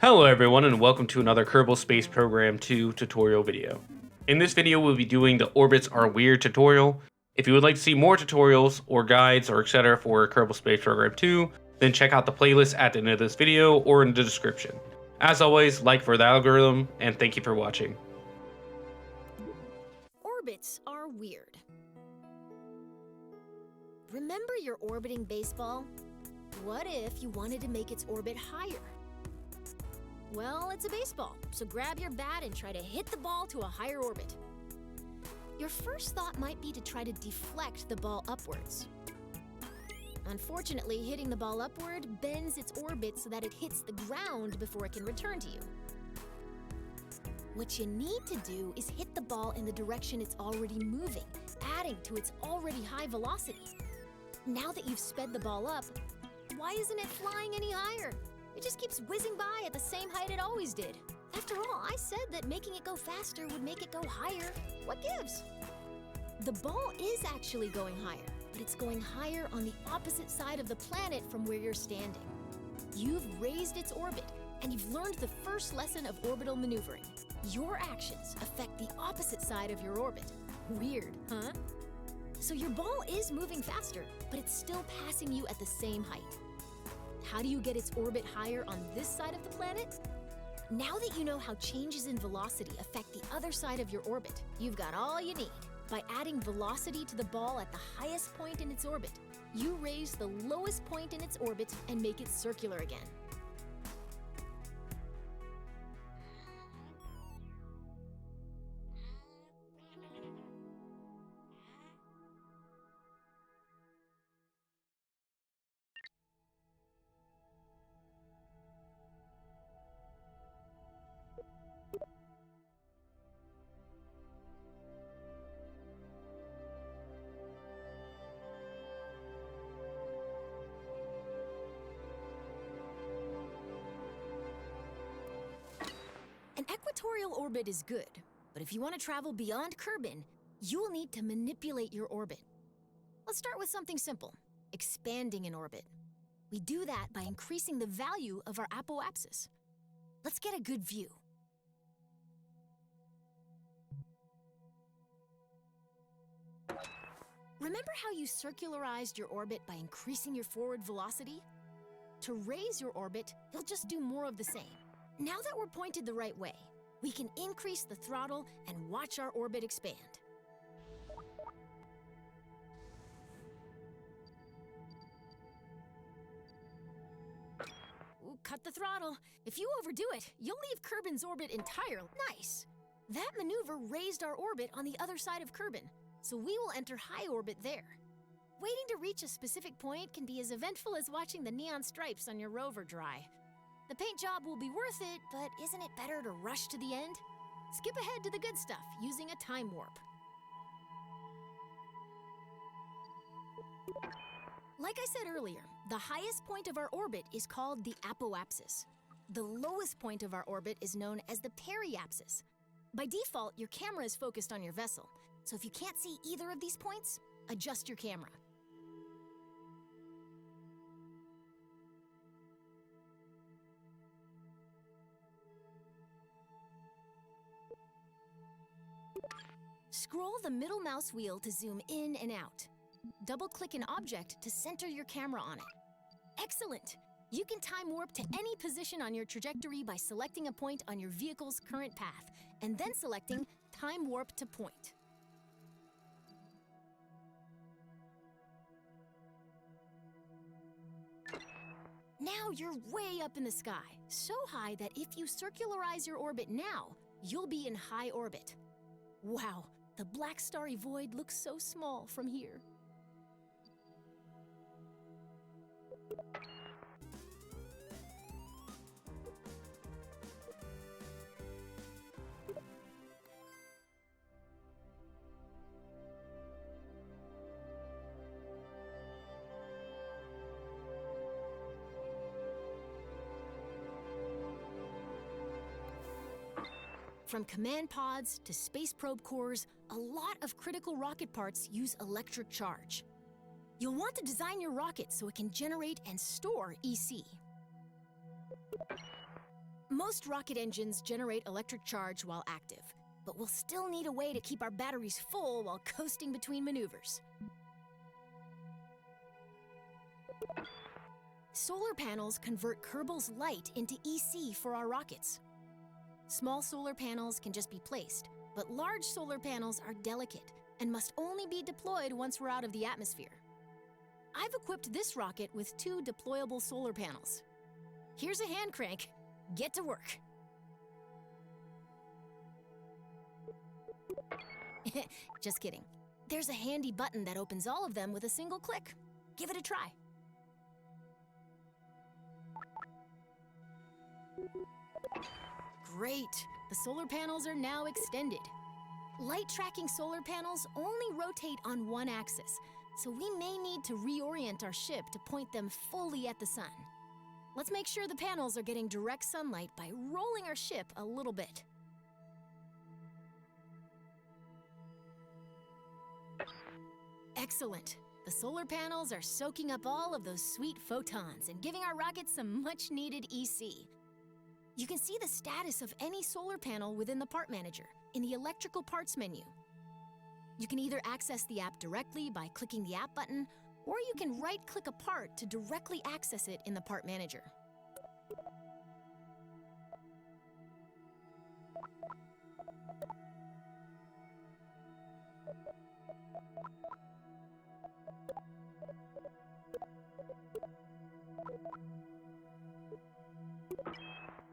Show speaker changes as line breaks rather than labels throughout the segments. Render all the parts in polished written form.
Hello everyone and welcome to another Kerbal Space Program 2 tutorial video. In this video we'll be doing the Orbits Are Weird tutorial. If you would like to see more tutorials or guides or etc. for Kerbal Space Program 2, then check out the playlist at the end of this video or in the description. As always, like for the algorithm, and thank you for watching.
Orbits are weird. Remember your orbiting baseball? What if you wanted to make its orbit higher? Well, it's a baseball, so grab your bat and try to hit the ball to a higher orbit. Your first thought might be to try to deflect the ball upwards. Unfortunately, hitting the ball upward bends its orbit so that it hits the ground before it can return to you. What you need to do is hit the ball in the direction it's already moving, adding to its already high velocity. Now that you've sped the ball up, why isn't it flying any higher? It just keeps whizzing by at the same height it always did. After all, I said that making it go faster would make it go higher. What gives? The ball is actually going higher, but it's going higher on the opposite side of the planet from where you're standing. You've raised its orbit, and you've learned the first lesson of orbital maneuvering. Your actions affect the opposite side of your orbit. Weird, huh? So your ball is moving faster, but it's still passing you at the same height. How do you get its orbit higher on this side of the planet? Now that you know how changes in velocity affect the other side of your orbit, you've got all you need. By adding velocity to the ball at the highest point in its orbit, you raise the lowest point in its orbit and make it circular again. An equatorial orbit is good, but if you want to travel beyond Kerbin, you will need to manipulate your orbit. Let's start with something simple, expanding an orbit. We do that by increasing the value of our apoapsis. Let's get a good view. Remember how you circularized your orbit by increasing your forward velocity? To raise your orbit, you'll just do more of the same. Now that we're pointed the right way, we can increase the throttle and watch our orbit expand. Ooh, cut the throttle. If you overdo it, you'll leave Kerbin's orbit entirely. Nice! That maneuver raised our orbit on the other side of Kerbin, so we will enter high orbit there. Waiting to reach a specific point can be as eventful as watching the neon stripes on your rover dry. The paint job will be worth it, but isn't it better to rush to the end? Skip ahead to the good stuff using a time warp. Like I said earlier, the highest point of our orbit is called the apoapsis. The lowest point of our orbit is known as the periapsis. By default, your camera is focused on your vessel, so if you can't see either of these points, adjust your camera. Scroll the middle mouse wheel to zoom in and out. Double-click an object to center your camera on it. Excellent! You can time warp to any position on your trajectory by selecting a point on your vehicle's current path, and then selecting Time Warp to Point. Now you're way up in the sky, so high that if you circularize your orbit now, you'll be in high orbit. Wow! The black starry void looks so small from here. From command pods to space probe cores, a lot of critical rocket parts use electric charge. You'll want to design your rocket so it can generate and store EC. Most rocket engines generate electric charge while active, but we'll still need a way to keep our batteries full while coasting between maneuvers. Solar panels convert Kerbals light into EC for our rockets. Small solar panels can just be placed, but large solar panels are delicate and must only be deployed once we're out of the atmosphere. I've equipped this rocket with 2 deployable solar panels. Here's a hand crank. Get to work. Just kidding. There's a handy button that opens all of them with a single click. Give it a try. Great! The solar panels are now extended. Light-tracking solar panels only rotate on one axis, so we may need to reorient our ship to point them fully at the sun. Let's make sure the panels are getting direct sunlight by rolling our ship a little bit. Excellent! The solar panels are soaking up all of those sweet photons and giving our rocket some much-needed EC. You can see the status of any solar panel within the Part Manager in the Electrical Parts menu. You can either access the app directly by clicking the app button, or you can right-click a part to directly access it in the Part Manager.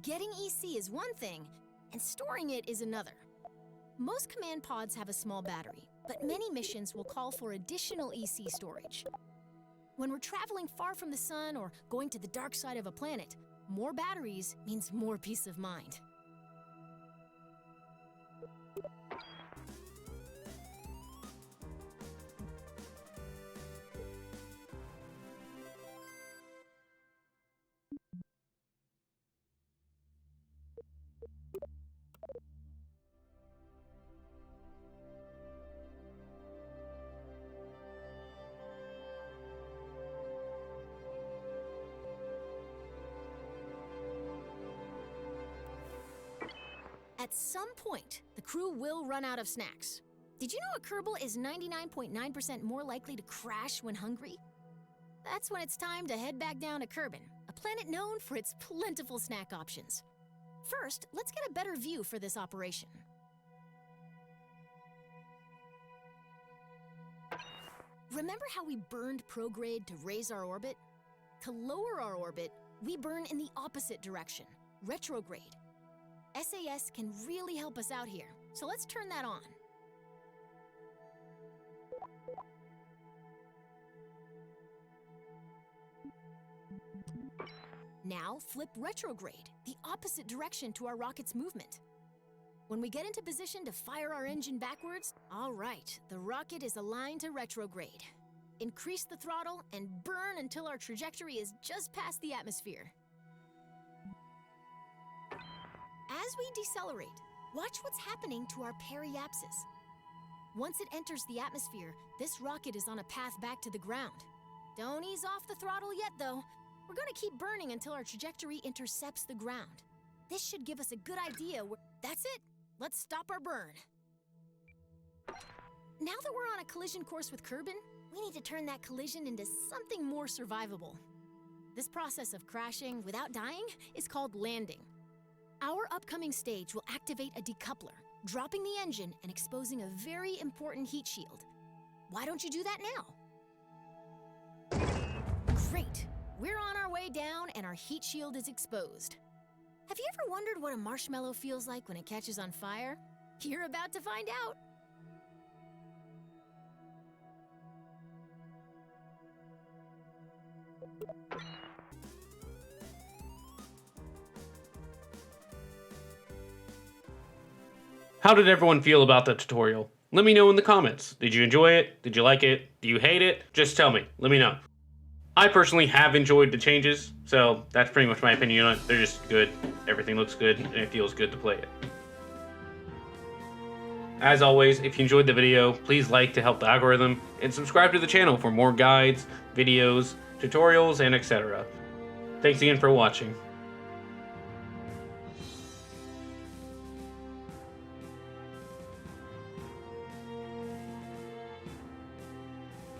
Getting EC is one thing, and storing it is another. Most command pods have a small battery, but many missions will call for additional EC storage. When we're traveling far from the sun or going to the dark side of a planet, more batteries means more peace of mind. At some point, the crew will run out of snacks. Did you know a Kerbal is 99.9% more likely to crash when hungry? That's when it's time to head back down to Kerbin, a planet known for its plentiful snack options. First, let's get a better view for this operation. Remember how we burned prograde to raise our orbit? To lower our orbit, we burn in the opposite direction, retrograde. SAS can really help us out here, so let's turn that on. Now flip retrograde, the opposite direction to our rocket's movement. When we get into position to fire our engine backwards, all right, the rocket is aligned to retrograde. Increase the throttle and burn until our trajectory is just past the atmosphere. As we decelerate, watch what's happening to our periapsis. Once it enters the atmosphere, this rocket is on a path back to the ground. Don't ease off the throttle yet, though. We're gonna keep burning until our trajectory intercepts the ground. This should give us a good idea where... That's it! Let's stop our burn. Now that we're on a collision course with Kerbin, we need to turn that collision into something more survivable. This process of crashing without dying is called landing. Our upcoming stage will activate a decoupler, dropping the engine and exposing a very important heat shield. Why don't you do that now? Great! We're on our way down and our heat shield is exposed. Have you ever wondered what a marshmallow feels like when it catches on fire? You're about to find out!
How did everyone feel about the tutorial? Let me know in the comments. Did you enjoy it? Did you like it? Do you hate it? Just tell me. Let me know. I personally have enjoyed the changes, so that's pretty much my opinion on it. They're just good. Everything looks good, and it feels good to play it. As always, if you enjoyed the video, please like to help the algorithm, and subscribe to the channel for more guides, videos, tutorials, and etc. Thanks again for watching.